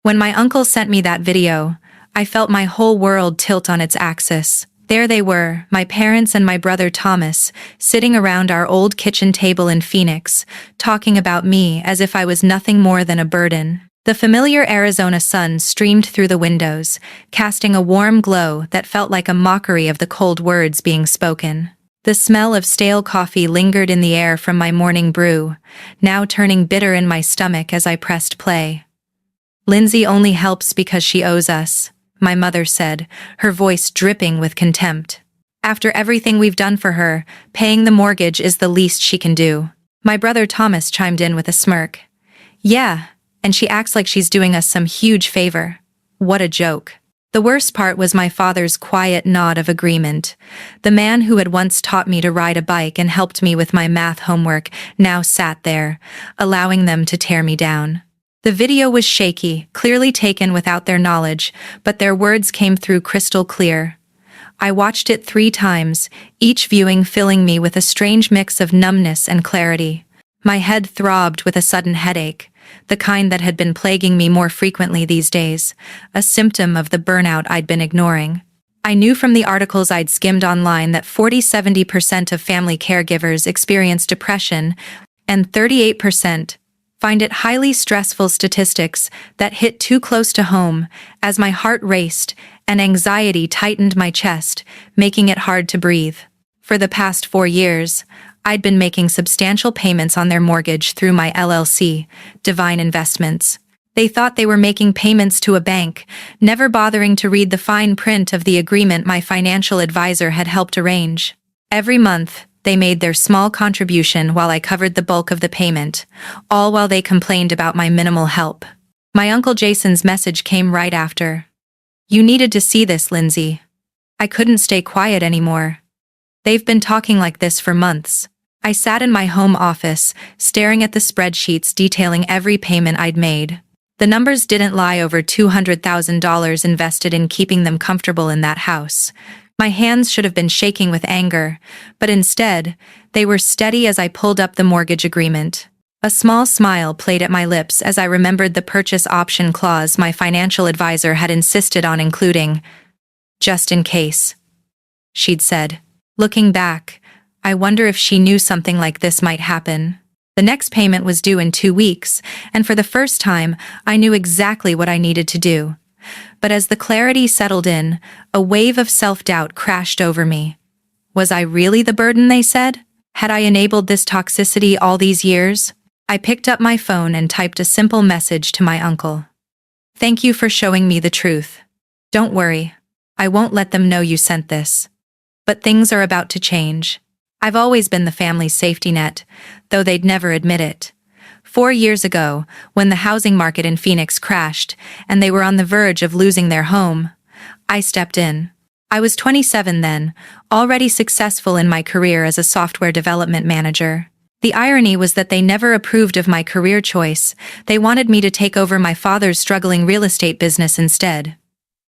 When my uncle sent me that video, I felt my whole world tilt on its axis. There they were, my parents and my brother Thomas, sitting around our old kitchen table in Phoenix, talking about me as if I was nothing more than a burden. The familiar Arizona sun streamed through the windows, casting a warm glow that felt like a mockery of the cold words being spoken. The smell of stale coffee lingered in the air from my morning brew, now turning bitter in my stomach as I pressed play. "Lindsay only helps because she owes us," my mother said, her voice dripping with contempt. "After everything we've done for her, paying the mortgage is the least she can do." My brother Thomas chimed in with a smirk. "Yeah, and she acts like she's doing us some huge favor." What a joke. The worst part was my father's quiet nod of agreement. The man who had once taught me to ride a bike and helped me with my math homework now sat there, allowing them to tear me down. The video was shaky, clearly taken without their knowledge, but their words came through crystal clear. I watched it 3 times, each viewing filling me with a strange mix of numbness and clarity. My head throbbed with a sudden headache, the kind that had been plaguing me more frequently these days, a symptom of the burnout I'd been ignoring. I knew from the articles I'd skimmed online that 40–70% of family caregivers experience depression, and 38% find it highly stressful, statistics that hit too close to home as my heart raced and anxiety tightened my chest, making it hard to breathe. For the past 4 years, I'd been making substantial payments on their mortgage through my LLC, Divine Investments. They thought they were making payments to a bank, never bothering to read the fine print of the agreement my financial advisor had helped arrange. Every month, they made their small contribution while I covered the bulk of the payment, all while they complained about my minimal help. My Uncle Jason's message came right after. "You needed to see this, Lindsay." I couldn't stay quiet anymore. "They've been talking like this for months." I sat in my home office, staring at the spreadsheets detailing every payment I'd made. The numbers didn't lie. Over $200,000 invested in keeping them comfortable in that house. My hands should have been shaking with anger, but instead, they were steady as I pulled up the mortgage agreement. A small smile played at my lips as I remembered the purchase option clause my financial advisor had insisted on including. "Just in case," she'd said. Looking back, I wonder if she knew something like this might happen. The next payment was due in 2 weeks, and for the first time, I knew exactly what I needed to do. But as the clarity settled in, a wave of self-doubt crashed over me. Was I really the burden they said? Had I enabled this toxicity all these years? I picked up my phone and typed a simple message to my uncle. "Thank you for showing me the truth. Don't worry, I won't let them know you sent this. But things are about to change. I've always been the family's safety net, though they'd never admit it. 4 years ago, when the housing market in Phoenix crashed and they were on the verge of losing their home, I stepped in. I was 27 then, already successful in my career as a software development manager. The irony was that they never approved of my career choice. They wanted me to take over my father's struggling real estate business instead.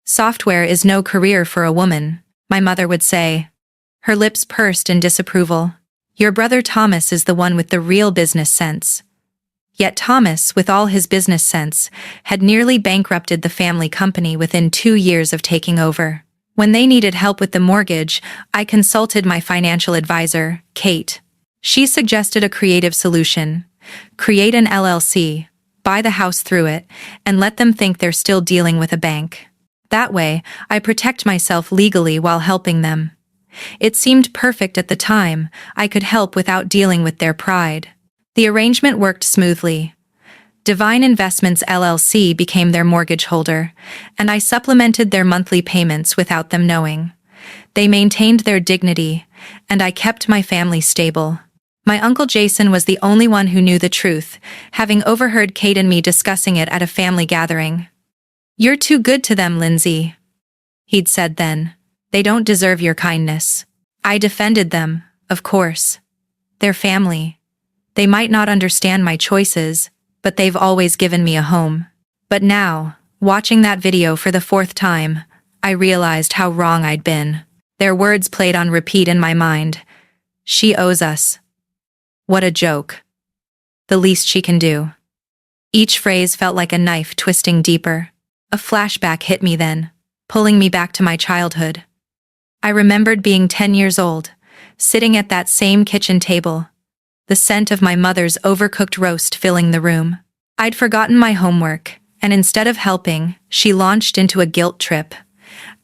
"Software is no career for a woman," my mother would say. Her lips pursed in disapproval. "Your brother Thomas is the one with the real business sense." Yet Thomas, with all his business sense, had nearly bankrupted the family company within 2 years of taking over. When they needed help with the mortgage, I consulted my financial advisor, Kate. She suggested a creative solution: create an LLC, buy the house through it, and let them think they're still dealing with a bank. That way, I protect myself legally while helping them. It seemed perfect at the time. I could help without dealing with their pride. The arrangement worked smoothly. Divine Investments LLC became their mortgage holder, and I supplemented their monthly payments without them knowing. They maintained their dignity, and I kept my family stable. My Uncle Jason was the only one who knew the truth, having overheard Kate and me discussing it at a family gathering. "You're too good to them, Lindsay," he'd said then. "They don't deserve your kindness." I defended them, of course. They're family. They might not understand my choices, but they've always given me a home. But now, watching that video for the 4th time, I realized how wrong I'd been. Their words played on repeat in my mind. "She owes us." What a joke. The least she can do. Each phrase felt like a knife twisting deeper. A flashback hit me then, pulling me back to my childhood. I remembered being 10 years old, sitting at that same kitchen table, the scent of my mother's overcooked roast filling the room. I'd forgotten my homework, and instead of helping, she launched into a guilt trip.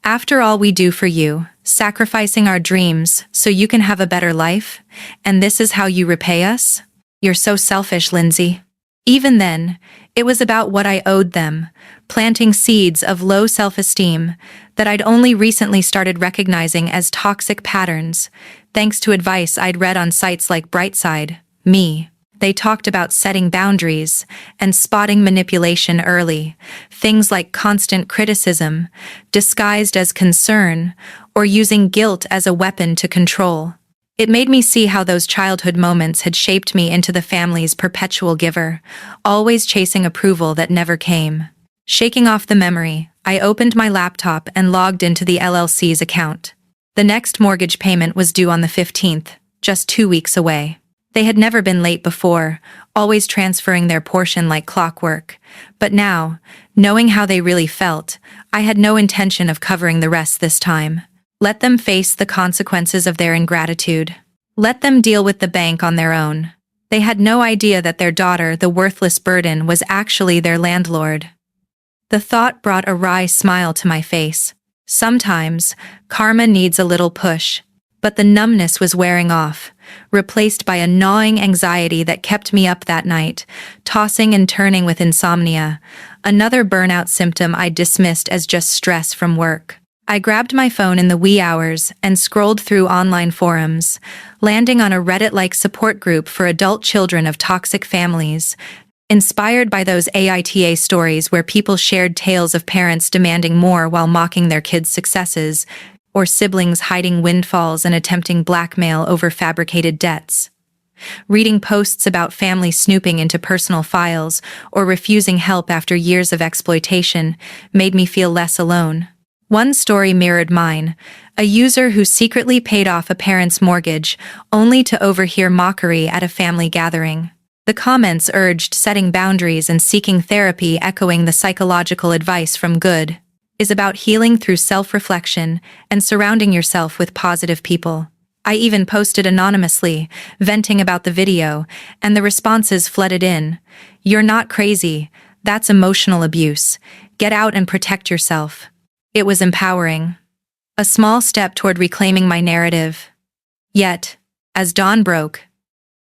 After all we do for you, sacrificing our dreams so you can have a better life, and this is how you repay us? You're so selfish, Lindsay. Even then, it was about what I owed them, planting seeds of low self-esteem that I'd only recently started recognizing as toxic patterns, thanks to advice I'd read on sites like Brightside, Me. They talked about setting boundaries and spotting manipulation early, things like constant criticism, disguised as concern, or using guilt as a weapon to control. It made me see how those childhood moments had shaped me into the family's perpetual giver, always chasing approval that never came. Shaking off the memory, I opened my laptop and logged into the LLC's account. The next mortgage payment was due on the 15th, just 2 weeks away. They had never been late before, always transferring their portion like clockwork. But now, knowing how they really felt, I had no intention of covering the rest this time. Let them face the consequences of their ingratitude. Let them deal with the bank on their own. They had no idea that their daughter, the worthless burden, was actually their landlord. The thought brought a wry smile to my face. Sometimes, karma needs a little push. But the numbness was wearing off, replaced by a gnawing anxiety that kept me up that night, tossing and turning with insomnia, another burnout symptom I dismissed as just stress from work. I grabbed my phone in the wee hours and scrolled through online forums, landing on a Reddit-like support group for adult children of toxic families, inspired by those AITA stories where people shared tales of parents demanding more while mocking their kids' successes, or siblings hiding windfalls and attempting blackmail over fabricated debts. Reading posts about families snooping into personal files or refusing help after years of exploitation made me feel less alone. One story mirrored mine, a user who secretly paid off a parent's mortgage only to overhear mockery at a family gathering. The comments urged setting boundaries and seeking therapy, echoing the psychological advice from Good is about healing through self-reflection and surrounding yourself with positive people. I even posted anonymously, venting about the video, and the responses flooded in. You're not crazy. That's emotional abuse. Get out and protect yourself. It was empowering. A small step toward reclaiming my narrative. Yet, as dawn broke,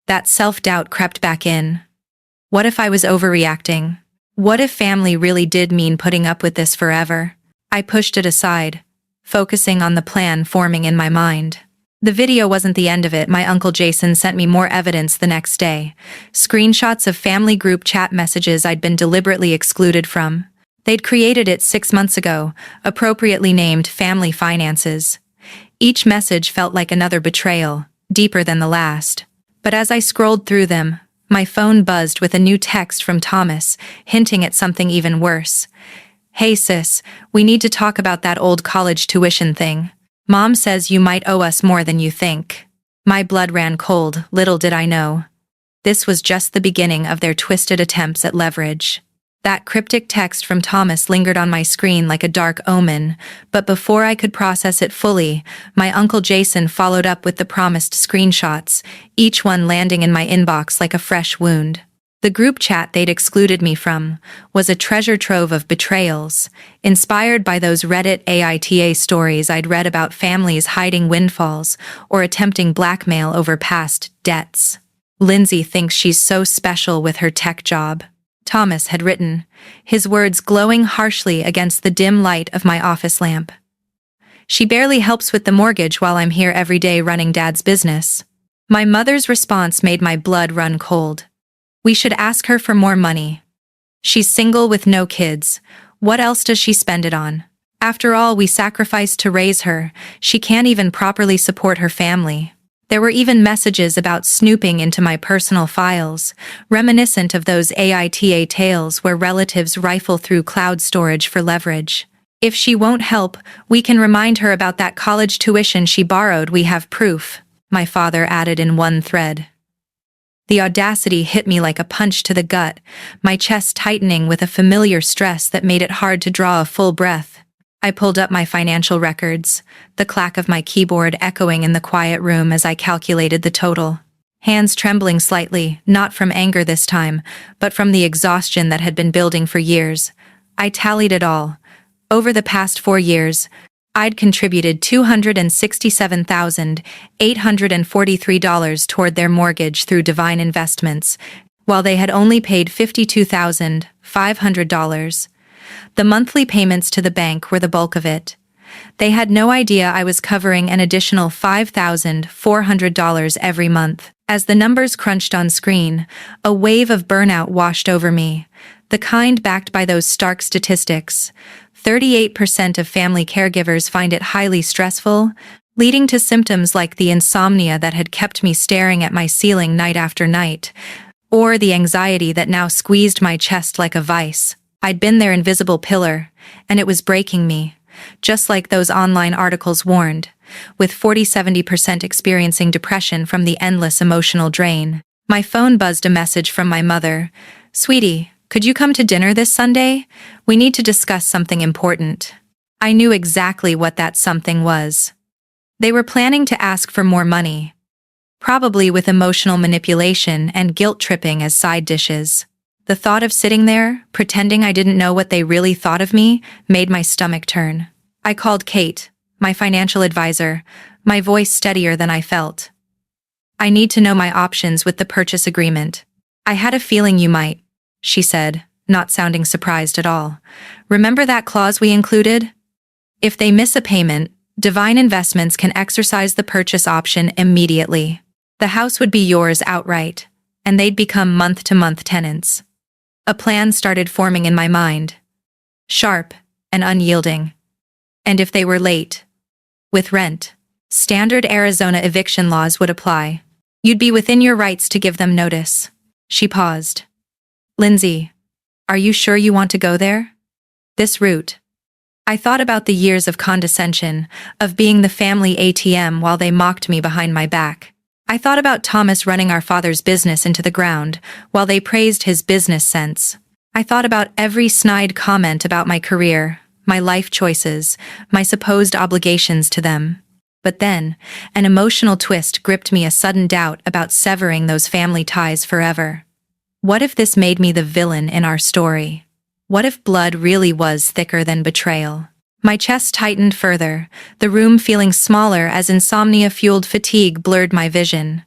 that self-doubt crept back in. What if I was overreacting? What if family really did mean putting up with this forever? I pushed it aside, focusing on the plan forming in my mind. The video wasn't the end of it. My Uncle Jason sent me more evidence the next day. Screenshots of family group chat messages I'd been deliberately excluded from. They'd created it 6 months ago, appropriately named Family Finances. Each message felt like another betrayal, deeper than the last. But as I scrolled through them, my phone buzzed with a new text from Thomas, hinting at something even worse. Hey sis, we need to talk about that old college tuition thing. Mom says you might owe us more than you think. My blood ran cold, little did I know. This was just the beginning of their twisted attempts at leverage. That cryptic text from Thomas lingered on my screen like a dark omen, but before I could process it fully, my Uncle Jason followed up with the promised screenshots, each one landing in my inbox like a fresh wound. The group chat they'd excluded me from was a treasure trove of betrayals, inspired by those Reddit AITA stories I'd read about families hiding windfalls or attempting blackmail over past debts. Lindsay thinks she's so special with her tech job, Thomas had written, his words glowing harshly against the dim light of my office lamp. She barely helps with the mortgage while I'm here every day running Dad's business. My mother's response made my blood run cold. We should ask her for more money. She's single with no kids. What else does she spend it on? After all we sacrificed to raise her, she can't even properly support her family. There were even messages about snooping into my personal files, reminiscent of those AITA tales where relatives rifle through cloud storage for leverage. If she won't help, we can remind her about that college tuition she borrowed. We have proof, my father added in one thread. The audacity hit me like a punch to the gut, my chest tightening with a familiar stress that made it hard to draw a full breath. I pulled up my financial records, the clack of my keyboard echoing in the quiet room as I calculated the total. Hands trembling slightly, not from anger this time, but from the exhaustion that had been building for years. I tallied it all. Over the past 4 years, I'd contributed $267,843 toward their mortgage through Divine Investments, while they had only paid $52,500. The monthly payments to the bank were the bulk of it. They had no idea I was covering an additional $5,400 every month. As the numbers crunched on screen, a wave of burnout washed over me, the kind backed by those stark statistics. 38% of family caregivers find it highly stressful, leading to symptoms like the insomnia that had kept me staring at my ceiling night after night, or the anxiety that now squeezed my chest like a vice. I'd been their invisible pillar, and it was breaking me, just like those online articles warned, with 40–70% experiencing depression from the endless emotional drain. My phone buzzed a message from my mother. "Sweetie, could you come to dinner this Sunday? We need to discuss something important." I knew exactly what that something was. They were planning to ask for more money, probably with emotional manipulation and guilt-tripping as side dishes. The thought of sitting there, pretending I didn't know what they really thought of me, made my stomach turn. I called Kate, my financial advisor, my voice steadier than I felt. "I need to know my options with the purchase agreement." "I had a feeling you might," she said, not sounding surprised at all. "Remember that clause we included? If they miss a payment, Divine Investments can exercise the purchase option immediately. The house would be yours outright, and they'd become month-to-month tenants." A plan started forming in my mind. Sharp and unyielding. And if they were late with rent, standard Arizona eviction laws would apply. "You'd be within your rights to give them notice." She paused. "Lindsay, are you sure you want to go there? This route?" I thought about the years of condescension, of being the family ATM while they mocked me behind my back. I thought about Thomas running our father's business into the ground, while they praised his business sense. I thought about every snide comment about my career, my life choices, my supposed obligations to them. But then, an emotional twist gripped me, a sudden doubt about severing those family ties forever. What if this made me the villain in our story? What if blood really was thicker than betrayal? My chest tightened further, the room feeling smaller as insomnia-fueled fatigue blurred my vision.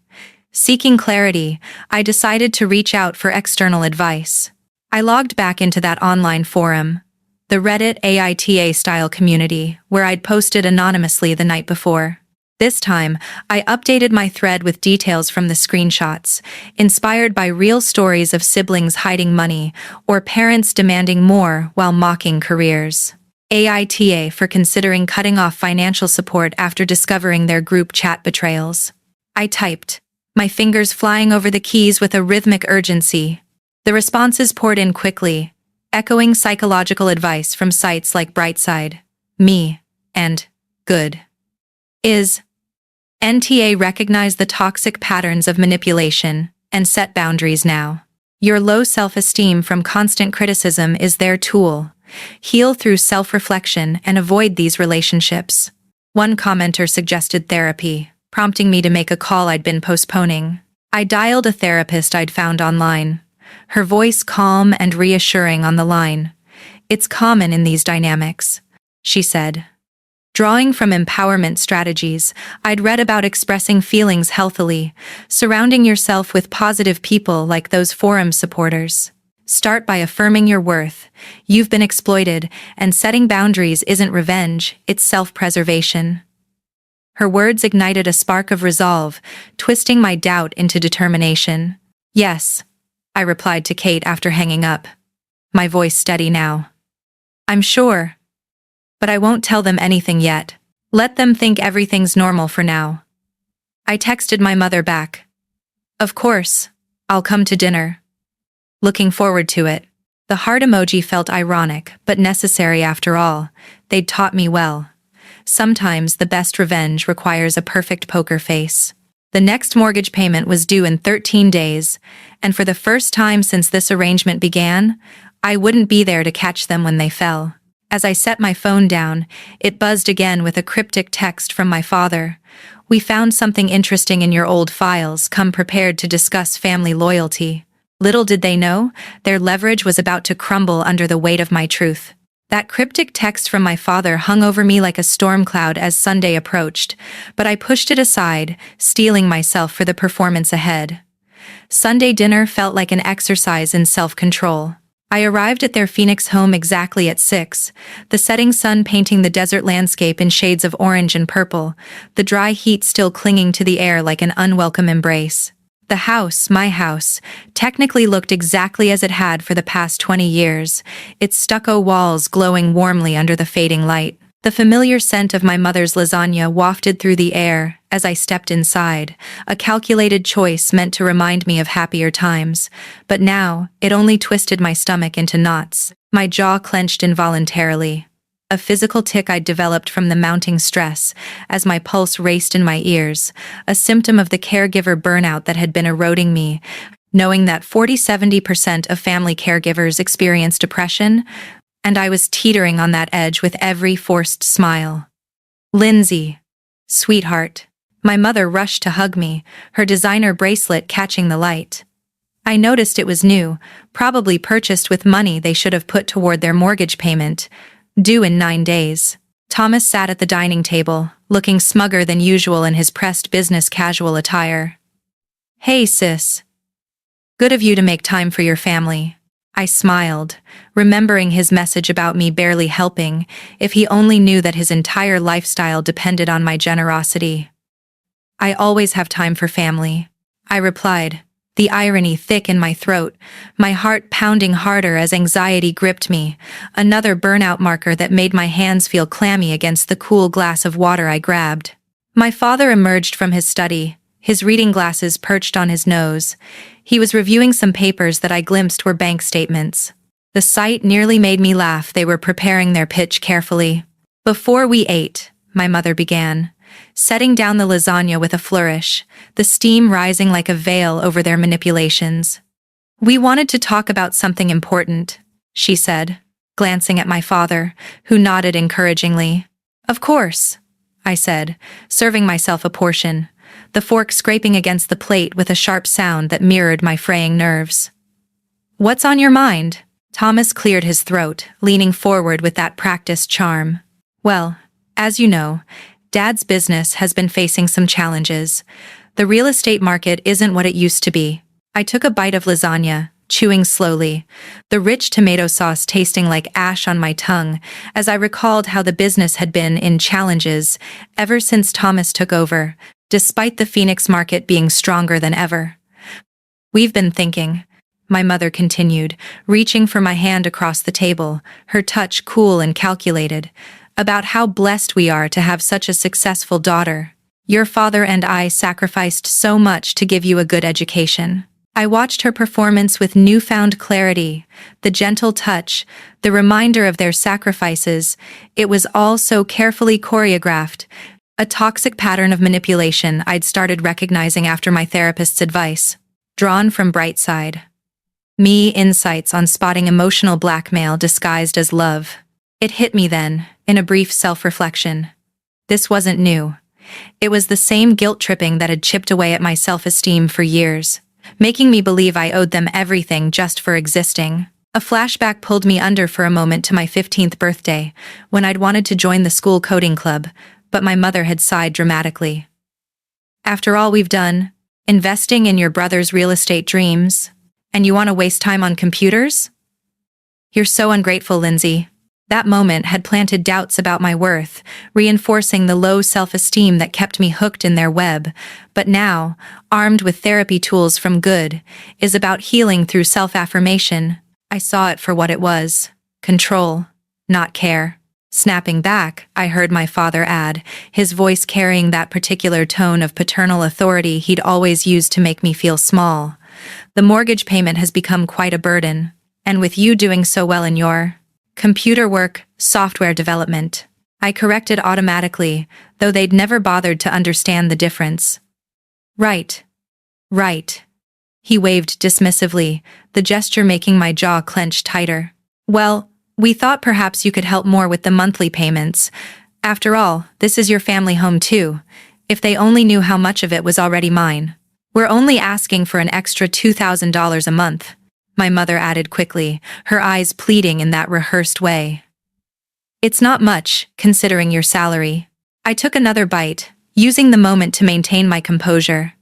Seeking clarity, I decided to reach out for external advice. I logged back into that online forum, the Reddit AITA-style community, where I'd posted anonymously the night before. This time, I updated my thread with details from the screenshots, inspired by real stories of siblings hiding money or parents demanding more while mocking careers. AITA for considering cutting off financial support after discovering their group chat betrayals. I typed, my fingers flying over the keys with a rhythmic urgency. The responses poured in quickly, echoing psychological advice from sites like Brightside, Me, and Good. NTA recognize the toxic patterns of manipulation and set boundaries now. Your low self-esteem from constant criticism is their tool. Heal through self-reflection and avoid these relationships. One commenter suggested therapy, prompting me to make a call I'd been postponing. I dialed a therapist I'd found online, her voice calm and reassuring on the line. "It's common in these dynamics," she said. Drawing from empowerment strategies, I'd read about expressing feelings healthily, surrounding yourself with positive people like those forum supporters. Start by affirming your worth. You've been exploited, and setting boundaries isn't revenge, it's self-preservation. Her words ignited a spark of resolve, twisting my doubt into determination. "Yes," I replied to Kate after hanging up, my voice steady now. "I'm sure. But I won't tell them anything yet. Let them think everything's normal for now." I texted my mother back. "Of course, I'll come to dinner. Looking forward to it." The heart emoji felt ironic, but necessary after all. They'd taught me well. Sometimes the best revenge requires a perfect poker face. The next mortgage payment was due in 13 days, and for the first time since this arrangement began, I wouldn't be there to catch them when they fell. As I set my phone down, it buzzed again with a cryptic text from my father. "We found something interesting in your old files. Come prepared to discuss family loyalty." Little did they know, their leverage was about to crumble under the weight of my truth. That cryptic text from my father hung over me like a storm cloud as Sunday approached, but I pushed it aside, steeling myself for the performance ahead. Sunday dinner felt like an exercise in self-control. I arrived at their Phoenix home exactly at 6, the setting sun painting the desert landscape in shades of orange and purple, the dry heat still clinging to the air like an unwelcome embrace. The house, my house, technically looked exactly as it had for the past 20 years, its stucco walls glowing warmly under the fading light. The familiar scent of my mother's lasagna wafted through the air as I stepped inside, a calculated choice meant to remind me of happier times. But now, it only twisted my stomach into knots. My jaw clenched involuntarily. A physical tic I'd developed from the mounting stress, as my pulse raced in my ears, a symptom of the caregiver burnout that had been eroding me. Knowing that 40–70% of family caregivers experience depression, and I was teetering on that edge with every forced smile. "Lindsay, sweetheart." My mother rushed to hug me, her designer bracelet catching the light. I noticed it was new, probably purchased with money they should have put toward their mortgage payment, due in 9 days. Thomas sat at the dining table, looking smugger than usual in his pressed business casual attire. "Hey, sis. Good of you to make time for your family." I smiled, remembering his message about me barely helping, if he only knew that his entire lifestyle depended on my generosity. "I always have time for family," I replied, the irony thick in my throat, my heart pounding harder as anxiety gripped me, another burnout marker that made my hands feel clammy against the cool glass of water I grabbed. My father emerged from his study, his reading glasses perched on his nose. He was reviewing some papers that I glimpsed were bank statements. The sight nearly made me laugh. They were preparing their pitch carefully. "Before we ate," my mother began, setting down the lasagna with a flourish, the steam rising like a veil over their manipulations. "We wanted to talk about something important," she said, glancing at my father, who nodded encouragingly. "Of course," I said, serving myself a portion, the fork scraping against the plate with a sharp sound that mirrored my fraying nerves. "What's on your mind?" Thomas cleared his throat, leaning forward with that practiced charm. "Well, as you know, Dad's business has been facing some challenges. The real estate market isn't what it used to be." I took a bite of lasagna, chewing slowly, the rich tomato sauce tasting like ash on my tongue, as I recalled how the business had been in challenges ever since Thomas took over, despite the Phoenix market being stronger than ever. "We've been thinking," my mother continued, reaching for my hand across the table, her touch cool and calculated, "about how blessed we are to have such a successful daughter. Your father and I sacrificed so much to give you a good education." I watched her performance with newfound clarity, the gentle touch, the reminder of their sacrifices. It was all so carefully choreographed, a toxic pattern of manipulation I'd started recognizing after my therapist's advice. Drawn from Brightside. Me insights on spotting emotional blackmail disguised as love. It hit me then, in a brief self-reflection. This wasn't new. It was the same guilt-tripping that had chipped away at my self-esteem for years, making me believe I owed them everything just for existing. A flashback pulled me under for a moment to my 15th birthday, when I'd wanted to join the school coding club, but my mother had sighed dramatically. "After all we've done, investing in your brother's real estate dreams, and you want to waste time on computers? You're so ungrateful, Lindsay." That moment had planted doubts about my worth, reinforcing the low self-esteem that kept me hooked in their web. But now, armed with therapy tools from Good, is about healing through self-affirmation. I saw it for what it was: control, not care. Snapping back, I heard my father add, his voice carrying that particular tone of paternal authority he'd always used to make me feel small. "The mortgage payment has become quite a burden, and with you doing so well in your computer work, software development," I corrected automatically, though they'd never bothered to understand the difference. Right. Right. He waved dismissively, the gesture making my jaw clench tighter. Well, we thought perhaps you could help more with the monthly payments. After all, this is your family home too. If they only knew how much of it was already mine. We're only asking for an extra $2,000 a month, my mother added quickly, her eyes pleading in that rehearsed way. It's not much, considering your salary. I took another bite, using the moment to maintain my composure.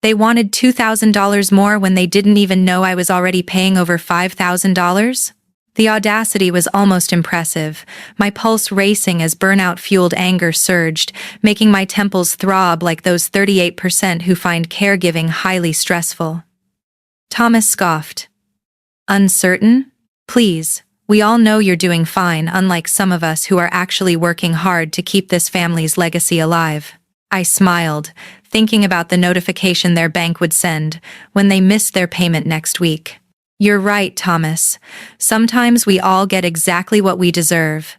They wanted $2,000 more when they didn't even know I was already paying over $5,000? The audacity was almost impressive, my pulse racing as burnout-fueled anger surged, making my temples throb like those 38% who find caregiving highly stressful. Thomas scoffed. Uncertain? Please, we all know you're doing fine, unlike some of us who are actually working hard to keep this family's legacy alive. I smiled, thinking about the notification their bank would send when they missed their payment next week. You're right, Thomas. Sometimes we all get exactly what we deserve.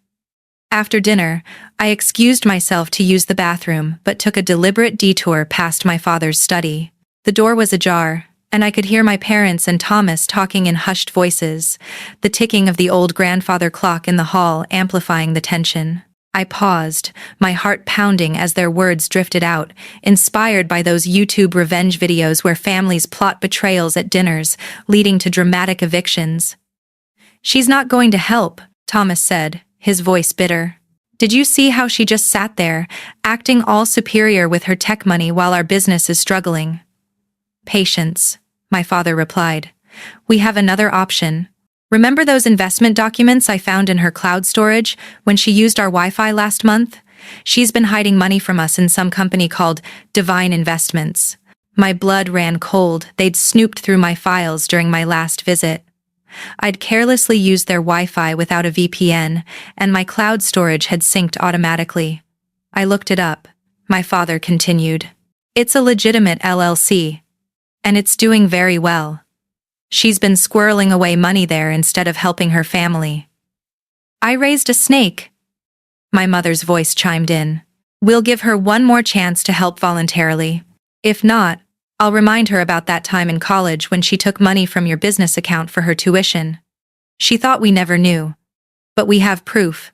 After dinner, I excused myself to use the bathroom but took a deliberate detour past my father's study. The door was ajar, and I could hear my parents and Thomas talking in hushed voices, the ticking of the old grandfather clock in the hall amplifying the tension. I paused, my heart pounding as their words drifted out, inspired by those YouTube revenge videos where families plot betrayals at dinners, leading to dramatic evictions. She's not going to help, Thomas said, his voice bitter. Did you see how she just sat there, acting all superior with her tech money while our business is struggling? Patience, my father replied. We have another option. Remember those investment documents I found in her cloud storage when she used our Wi-Fi last month? She's been hiding money from us in some company called Divine Investments. My blood ran cold. They'd snooped through my files during my last visit. I'd carelessly used their Wi-Fi without a VPN, and my cloud storage had synced automatically. I looked it up. My father continued. It's a legitimate LLC. And it's doing very well. She's been squirreling away money there instead of helping her family. I raised a snake. My mother's voice chimed in. We'll give her one more chance to help voluntarily. If not, I'll remind her about that time in college when she took money from your business account for her tuition. She thought we never knew. But we have proof.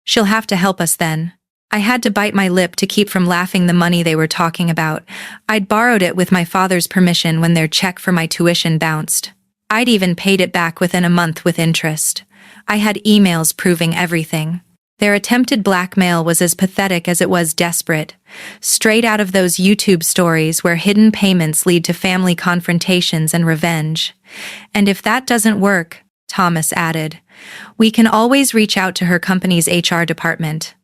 She'll have to help us then. I had to bite my lip to keep from laughing the money they were talking about. I'd borrowed it with my father's permission when their check for my tuition bounced. I'd even paid it back within a month with interest. I had emails proving everything. Their attempted blackmail was as pathetic as it was desperate, straight out of those YouTube stories where hidden payments lead to family confrontations and revenge. And if that doesn't work, Thomas added, we can always reach out to her company's HR department.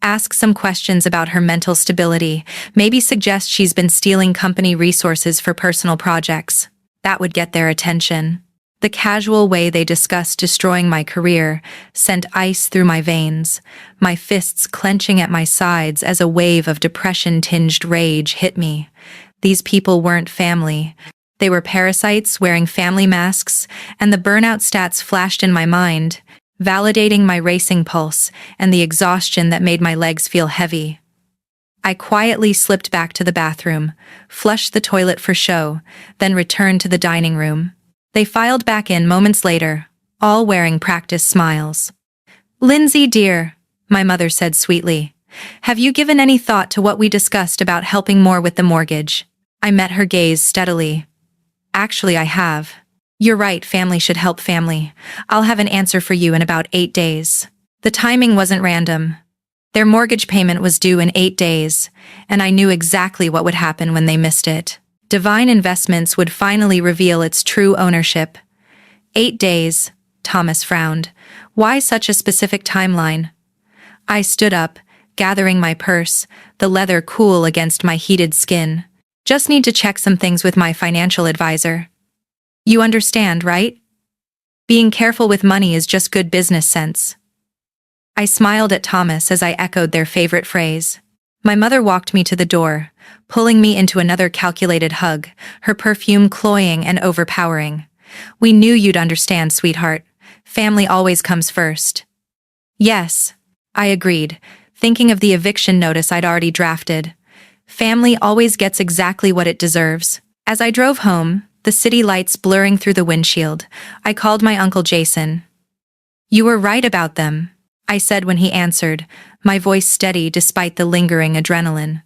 Ask some questions about her mental stability, maybe suggest she's been stealing company resources for personal projects. That would get their attention. The casual way they discussed destroying my career sent ice through my veins, my fists clenching at my sides as a wave of depression-tinged rage hit me. These people weren't family. They were parasites wearing family masks, and the burnout stats flashed in my mind, validating my racing pulse and the exhaustion that made my legs feel heavy. I quietly slipped back to the bathroom, flushed the toilet for show, then returned to the dining room. They filed back in moments later, all wearing practiced smiles. Lindsay, dear, my mother said sweetly, have you given any thought to what we discussed about helping more with the mortgage? I met her gaze steadily. Actually, I have. You're right, family should help family. I'll have an answer for you in about 8 days. The timing wasn't random. Their mortgage payment was due in 8 days, and I knew exactly what would happen when they missed it. Divine Investments would finally reveal its true ownership. 8 days, Thomas frowned. Why such a specific timeline? I stood up, gathering my purse, the leather cool against my heated skin. Just need to check some things with my financial advisor. You understand, right? Being careful with money is just good business sense. I smiled at Thomas as I echoed their favorite phrase. My mother walked me to the door, pulling me into another calculated hug, her perfume cloying and overpowering. We knew you'd understand, sweetheart. Family always comes first. Yes, I agreed, thinking of the eviction notice I'd already drafted. Family always gets exactly what it deserves. As I drove home, the city lights blurring through the windshield, I called my Uncle Jason. "You were right about them," I said when he answered, my voice steady despite the lingering adrenaline.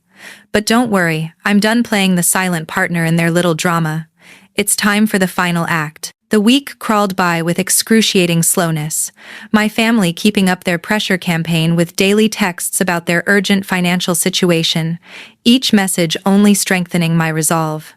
"But don't worry, I'm done playing the silent partner in their little drama. It's time for the final act." The week crawled by with excruciating slowness, my family keeping up their pressure campaign with daily texts about their urgent financial situation, each message only strengthening my resolve.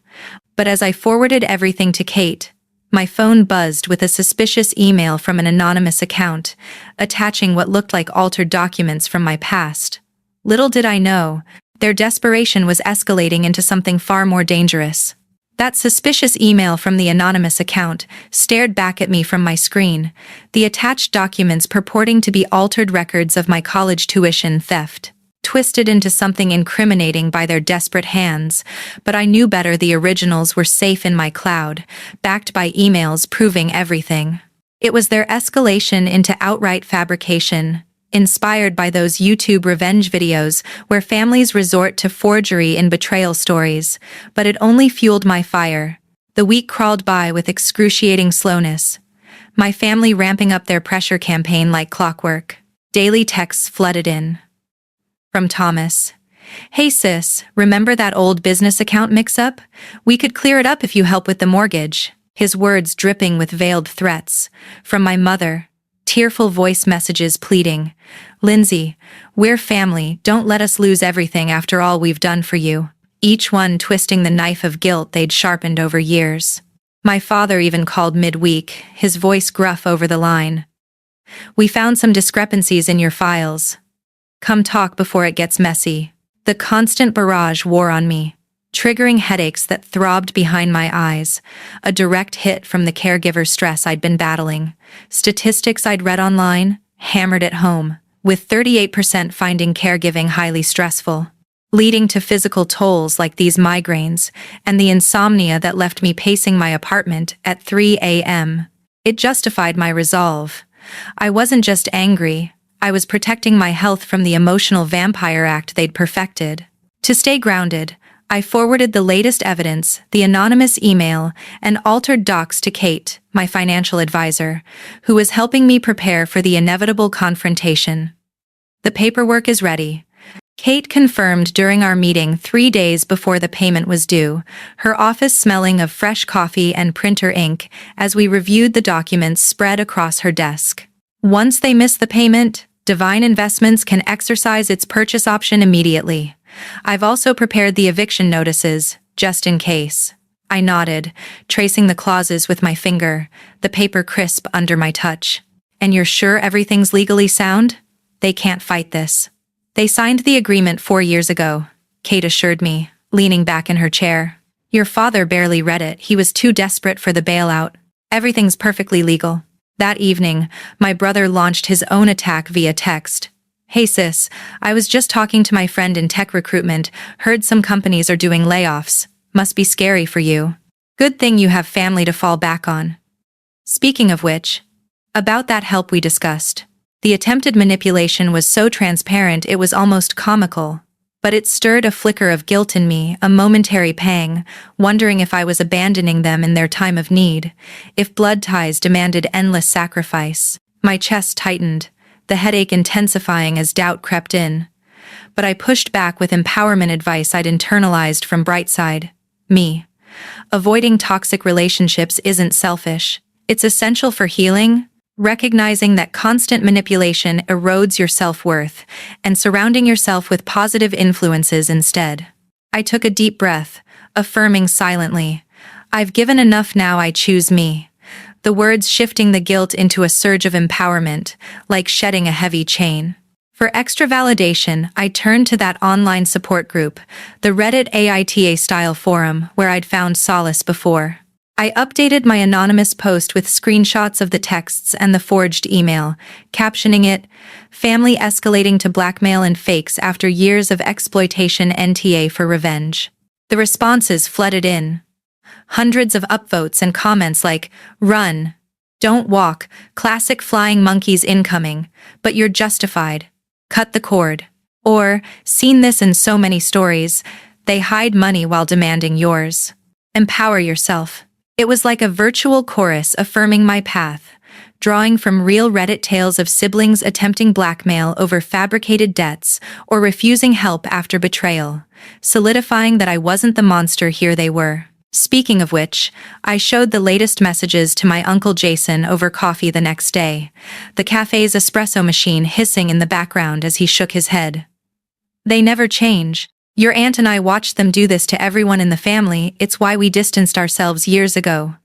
But as I forwarded everything to Kate, my phone buzzed with a suspicious email from an anonymous account, attaching what looked like altered documents from my past. Little did I know, their desperation was escalating into something far more dangerous. That suspicious email from the anonymous account stared back at me from my screen, the attached documents purporting to be altered records of my college tuition theft, twisted into something incriminating by their desperate hands, but I knew better. The originals were safe in my cloud, backed by emails proving everything. It was their escalation into outright fabrication, inspired by those YouTube revenge videos where families resort to forgery in betrayal stories, but it only fueled my fire. The week crawled by with excruciating slowness, my family ramping up their pressure campaign like clockwork. Daily texts flooded in. From Thomas. "Hey sis, remember that old business account mix-up? We could clear it up if you help with the mortgage." His words dripping with veiled threats. From my mother, tearful voice messages pleading, "Lindsay, we're family, don't let us lose everything after all we've done for you." Each one twisting the knife of guilt they'd sharpened over years. My father even called midweek, his voice gruff over the line. "We found some discrepancies in your files. Come talk before it gets messy." The constant barrage wore on me, triggering headaches that throbbed behind my eyes, a direct hit from the caregiver stress I'd been battling. Statistics I'd read online, hammered at home, with 38% finding caregiving highly stressful, leading to physical tolls like these migraines and the insomnia that left me pacing my apartment at 3 a.m. It justified my resolve. I wasn't just angry, I was protecting my health from the emotional vampire act they'd perfected. To stay grounded, I forwarded the latest evidence, the anonymous email, and altered docs to Kate, my financial advisor, who was helping me prepare for the inevitable confrontation. "The paperwork is ready," Kate confirmed during our meeting 3 days before the payment was due, her office smelling of fresh coffee and printer ink as we reviewed the documents spread across her desk. Once they miss the payment, Divine Investments can exercise its purchase option immediately. I've also prepared the eviction notices, just in case. I nodded, tracing the clauses with my finger, the paper crisp under my touch. "And you're sure everything's legally sound? They can't fight this." "They signed the agreement 4 years ago," Kate assured me, leaning back in her chair. "Your father barely read it, he was too desperate for the bailout. Everything's perfectly legal." That evening, my brother launched his own attack via text. "Hey sis, I was just talking to my friend in tech recruitment, heard some companies are doing layoffs. Must be scary for you. Good thing you have family to fall back on." Speaking of which, about that help we discussed. The attempted manipulation was so transparent it was almost comical, but it stirred a flicker of guilt in me, a momentary pang, wondering if I was abandoning them in their time of need, if blood ties demanded endless sacrifice. My chest tightened, the headache intensifying as doubt crept in. But I pushed back with empowerment advice I'd internalized from Brightside. Me. Avoiding toxic relationships isn't selfish. It's essential for healing, recognizing that constant manipulation erodes your self-worth, and surrounding yourself with positive influences instead. I took a deep breath, affirming silently, "I've given enough now, I choose me." The words shifting the guilt into a surge of empowerment, like shedding a heavy chain. For extra validation, I turned to that online support group, the Reddit AITA-style forum where I'd found solace before. I updated my anonymous post with screenshots of the texts and the forged email, captioning it, "Family escalating to blackmail and fakes after years of exploitation, NTA for revenge." The responses flooded in. Hundreds of upvotes and comments like, "Run. Don't walk. Classic flying monkeys incoming. But you're justified. Cut the cord." Or, "Seen this in so many stories. They hide money while demanding yours. Empower yourself. It was like a virtual chorus affirming my path, drawing from real Reddit tales of siblings attempting blackmail over fabricated debts or refusing help after betrayal, solidifying that I wasn't the monster here they were. Speaking of which, I showed the latest messages to my Uncle Jason over coffee the next day, the cafe's espresso machine hissing in the background as he shook his head. They never change. Your aunt and I watched them do this to everyone in the family. It's why we distanced ourselves years ago.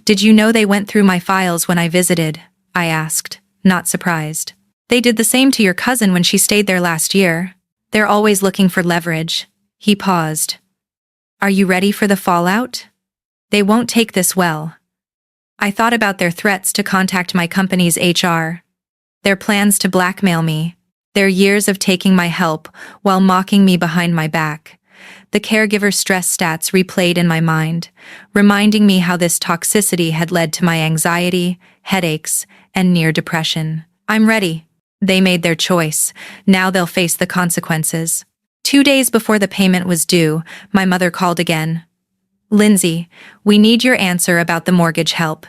Did you know they went through my files when I visited? I asked, not surprised. They did the same to your cousin when she stayed there last year. They're always looking for leverage. He paused. Are you ready for the fallout? They won't take this well. I thought about their threats to contact my company's HR. Their plans to blackmail me. Their years of taking my help while mocking me behind my back. The caregiver stress stats replayed in my mind, reminding me how this toxicity had led to my anxiety, headaches, and near depression. I'm ready. They made their choice. Now they'll face the consequences. 2 days before the payment was due, my mother called again. Lindsay, we need your answer about the mortgage help.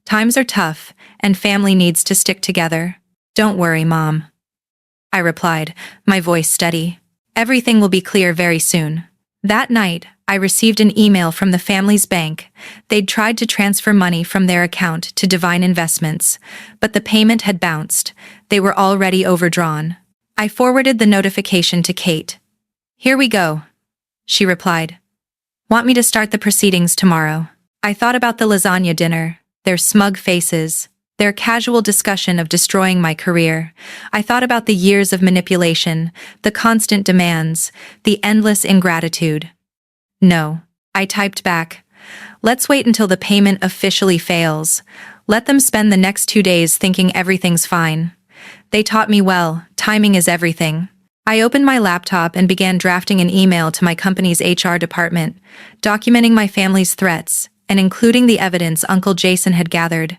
Times are tough, and family needs to stick together. Don't worry, Mom. I replied, my voice steady. Everything will be clear very soon. That night, I received an email from the family's bank. They'd tried to transfer money from their account to Divine Investments, but the payment had bounced. They were already overdrawn. I forwarded the notification to Kate. Here we go, she replied. Want me to start the proceedings tomorrow? I thought about the lasagna dinner, their smug faces, their casual discussion of destroying my career. I thought about the years of manipulation, the constant demands, the endless ingratitude. No, I typed back. Let's wait until the payment officially fails. Let them spend the next 2 days thinking everything's fine. They taught me well, timing is everything. I opened my laptop and began drafting an email to my company's HR department, documenting my family's threats and including the evidence Uncle Jason had gathered,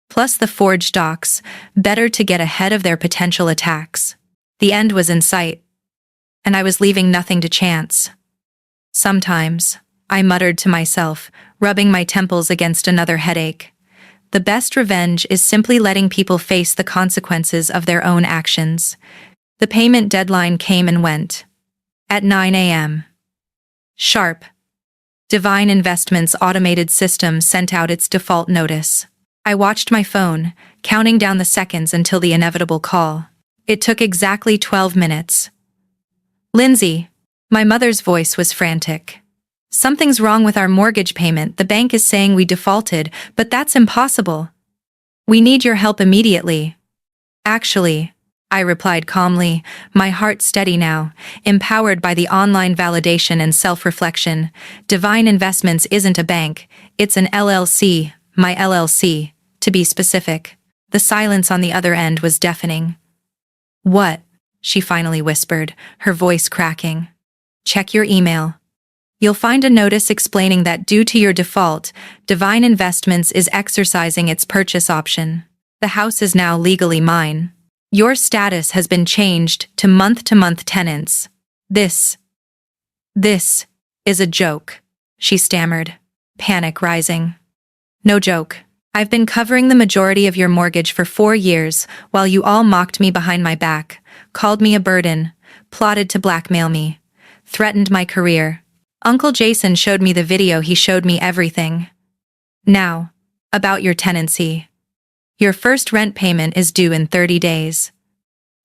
plus the forged docs, better to get ahead of their potential attacks. The end was in sight, and I was leaving nothing to chance. Sometimes, I muttered to myself, rubbing my temples against another headache. The best revenge is simply letting people face the consequences of their own actions. The payment deadline came and went. At 9 a.m. Sharp. Divine Investments' automated system sent out its default notice. I watched my phone, counting down the seconds until the inevitable call. It took exactly 12 minutes. Lindsay. My mother's voice was frantic. Something's wrong with our mortgage payment. The bank is saying we defaulted, but that's impossible. We need your help immediately. Actually, I replied calmly, my heart steady now, empowered by the online validation and self-reflection. Divine Investments isn't a bank, it's an LLC, my LLC, to be specific. The silence on the other end was deafening. What? She finally whispered, her voice cracking. Check your email. You'll find a notice explaining that due to your default, Divine Investments is exercising its purchase option. The house is now legally mine. Your status has been changed to month-to-month tenants. This is a joke, she stammered, panic rising. No joke. I've been covering the majority of your mortgage for 4 years while you all mocked me behind my back, called me a burden, plotted to blackmail me, threatened my career. Uncle Jason showed me the video. He showed me everything. Now, about your tenancy. Your first rent payment is due in 30 days.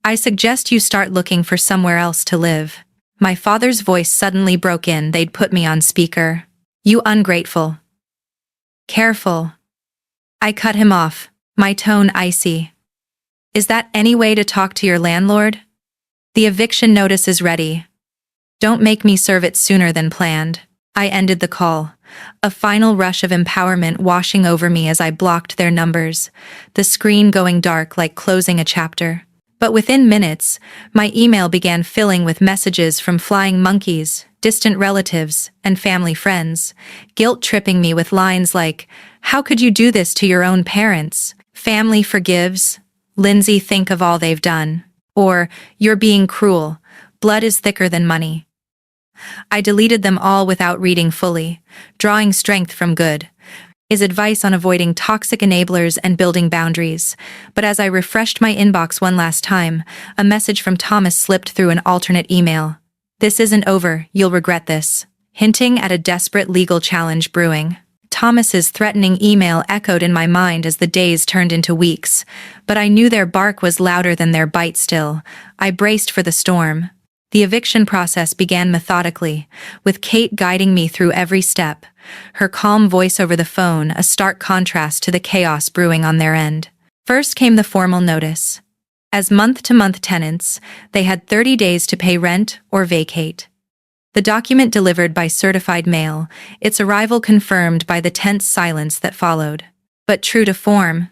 I suggest you start looking for somewhere else to live. My father's voice suddenly broke in. They'd put me on speaker. You ungrateful. Careful. I cut him off, my tone icy. Is that any way to talk to your landlord? The eviction notice is ready. Don't make me serve it sooner than planned. I ended the call, a final rush of empowerment washing over me as I blocked their numbers, the screen going dark like closing a chapter. But within minutes, my email began filling with messages from flying monkeys, distant relatives, and family friends, guilt-tripping me with lines like, "How could you do this to your own parents? Family forgives. Lindsay, think of all they've done." Or, "You're being cruel. Blood is thicker than money." I deleted them all without reading fully. Drawing strength from good is advice on avoiding toxic enablers and building boundaries. But as I refreshed my inbox one last time, a message from Thomas slipped through an alternate email. "This isn't over, you'll regret this," hinting at a desperate legal challenge brewing. Thomas's threatening email echoed in my mind as the days turned into weeks, but I knew their bark was louder than their bite still. I braced for the storm. The eviction process began methodically, with Kate guiding me through every step, her calm voice over the phone a stark contrast to the chaos brewing on their end. First came the formal notice. As month-to-month tenants, they had 30 days to pay rent or vacate. The document delivered by certified mail, its arrival confirmed by the tense silence that followed. But true to form,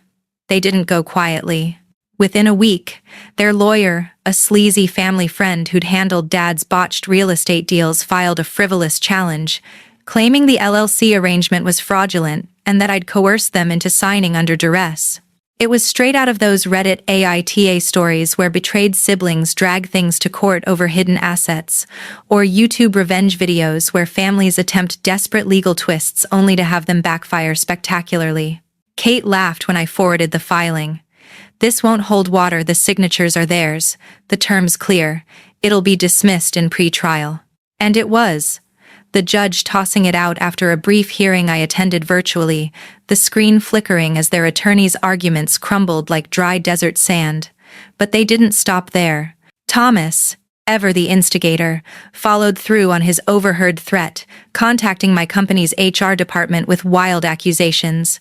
they didn't go quietly. Within a week, their lawyer, a sleazy family friend who'd handled Dad's botched real estate deals, filed a frivolous challenge, claiming the LLC arrangement was fraudulent and that I'd coerced them into signing under duress. It was straight out of those Reddit AITA stories where betrayed siblings drag things to court over hidden assets, or YouTube revenge videos where families attempt desperate legal twists only to have them backfire spectacularly. Kate laughed when I forwarded the filing. "This won't hold water, the signatures are theirs, the terms clear, it'll be dismissed in pre-trial." And it was. The judge tossing it out after a brief hearing I attended virtually, the screen flickering as their attorneys' arguments crumbled like dry desert sand. But they didn't stop there. Thomas, ever the instigator, followed through on his overheard threat, contacting my company's HR department with wild accusations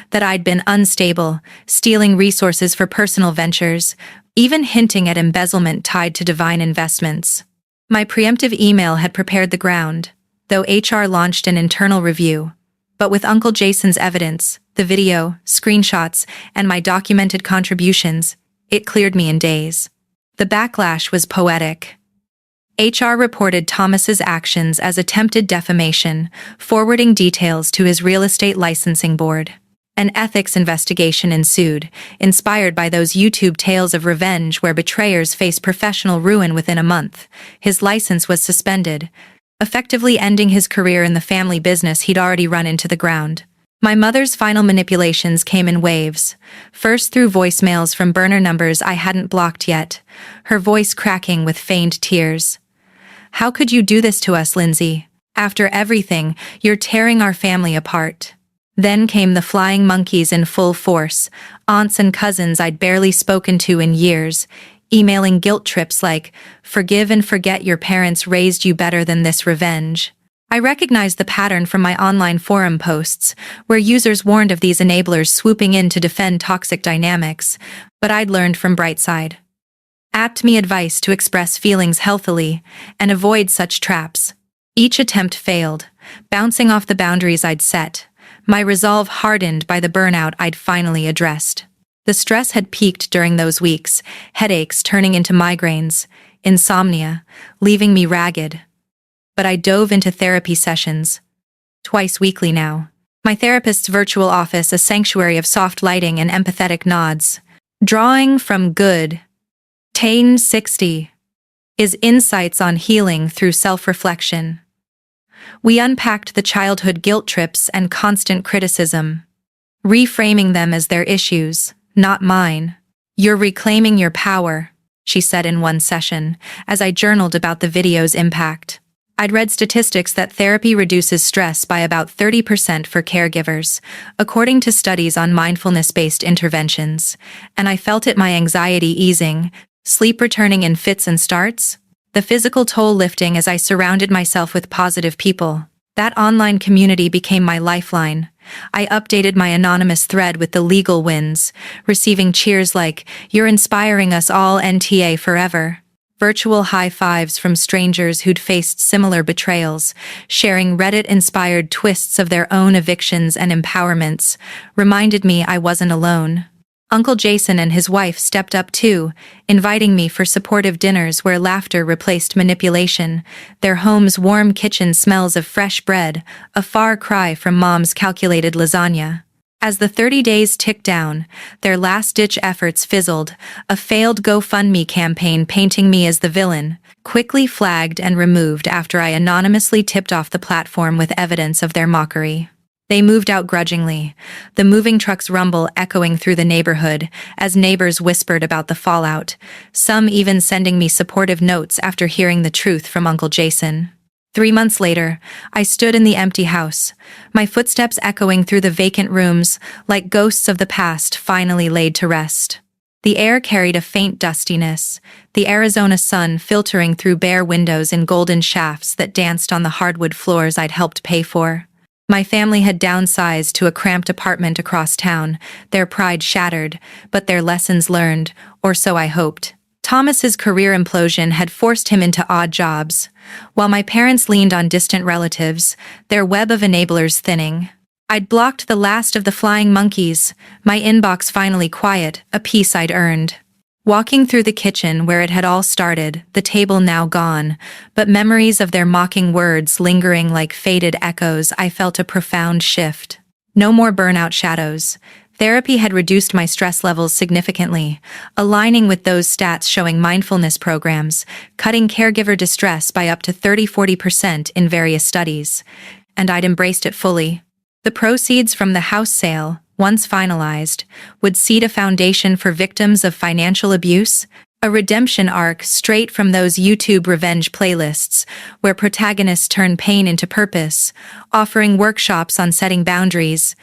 that I'd been unstable, stealing resources for personal ventures, even hinting at embezzlement tied to divine investments. My preemptive email had prepared the ground, though HR launched an internal review. But with Uncle Jason's evidence, the video, screenshots, and my documented contributions, it cleared me in days. The backlash was poetic. HR reported Thomas's actions as attempted defamation, forwarding details to his real estate licensing board. An ethics investigation ensued, inspired by those YouTube tales of revenge where betrayers face professional ruin within a month. His license was suspended, effectively ending his career in the family business he'd already run into the ground. My mother's final manipulations came in waves, first through voicemails from burner numbers I hadn't blocked yet, her voice cracking with feigned tears. "How could you do this to us, Lindsay? After everything, you're tearing our family apart." Then came the flying monkeys in full force, aunts and cousins I'd barely spoken to in years, emailing guilt trips like, "Forgive and forget your parents raised you better than this revenge." I recognized the pattern from my online forum posts, where users warned of these enablers swooping in to defend toxic dynamics, but I'd learned from Brightside. Apt me advice to express feelings healthily and avoid such traps. Each attempt failed, bouncing off the boundaries I'd set, my resolve hardened by the burnout I'd finally addressed. The stress had peaked during those weeks, headaches turning into migraines, insomnia, leaving me ragged. But I dove into therapy sessions, twice weekly now. My therapist's virtual office a sanctuary of soft lighting and empathetic nods. Drawing from Good. Tane 60 is insights on healing through self-reflection. We unpacked the childhood guilt trips and constant criticism, reframing them as their issues, not mine. "You're reclaiming your power," she said in one session, as I journaled about the video's impact. I'd read statistics that therapy reduces stress by about 30% for caregivers, according to studies on mindfulness-based interventions, and I felt it my anxiety easing, sleep returning in fits and starts, the physical toll lifting as I surrounded myself with positive people. That online community became my lifeline. I updated my anonymous thread with the legal wins, receiving cheers like, "You're inspiring us all, NTA forever." Virtual high fives from strangers who'd faced similar betrayals, sharing Reddit-inspired twists of their own evictions and empowerments, reminded me I wasn't alone. Uncle Jason and his wife stepped up too, inviting me for supportive dinners where laughter replaced manipulation, their home's warm kitchen smells of fresh bread, a far cry from Mom's calculated lasagna. As the 30 days ticked down, their last-ditch efforts fizzled, a failed GoFundMe campaign painting me as the villain, quickly flagged and removed after I anonymously tipped off the platform with evidence of their mockery. They moved out grudgingly, the moving truck's rumble echoing through the neighborhood as neighbors whispered about the fallout, some even sending me supportive notes after hearing the truth from Uncle Jason. 3 months later, I stood in the empty house, my footsteps echoing through the vacant rooms like ghosts of the past finally laid to rest. The air carried a faint dustiness, the Arizona sun filtering through bare windows in golden shafts that danced on the hardwood floors I'd helped pay for. My family had downsized to a cramped apartment across town, their pride shattered, but their lessons learned, or so I hoped. Thomas's career implosion had forced him into odd jobs, while my parents leaned on distant relatives, their web of enablers thinning. I'd blocked the last of the flying monkeys, my inbox finally quiet, a peace I'd earned. Walking through the kitchen where it had all started, the table now gone, but memories of their mocking words lingering like faded echoes, I felt a profound shift. No more burnout shadows. Therapy had reduced my stress levels significantly, aligning with those stats showing mindfulness programs, cutting caregiver distress by up to 30–40% in various studies. And I'd embraced it fully. The proceeds from the house sale, once finalized, would seed a foundation for victims of financial abuse, a redemption arc straight from those YouTube revenge playlists where protagonists turn pain into purpose, offering workshops on setting boundaries,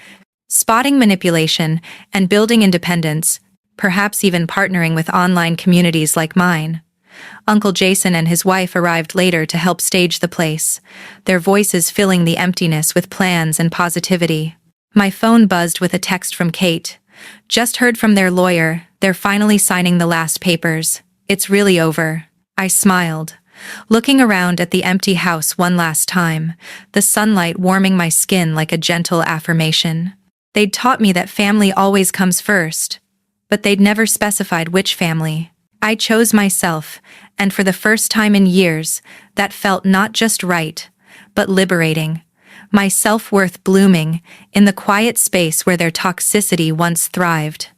spotting manipulation, and building independence, perhaps even partnering with online communities like mine. Uncle Jason and his wife arrived later to help stage the place, their voices filling the emptiness with plans and positivity. My phone buzzed with a text from Kate. Just heard from their lawyer, they're finally signing the last papers. It's really over. I smiled, looking around at the empty house one last time, the sunlight warming my skin like a gentle affirmation. They'd taught me that family always comes first, but they'd never specified which family. I chose myself, and for the first time in years, that felt not just right, but liberating. My self-worth blooming in the quiet space where their toxicity once thrived.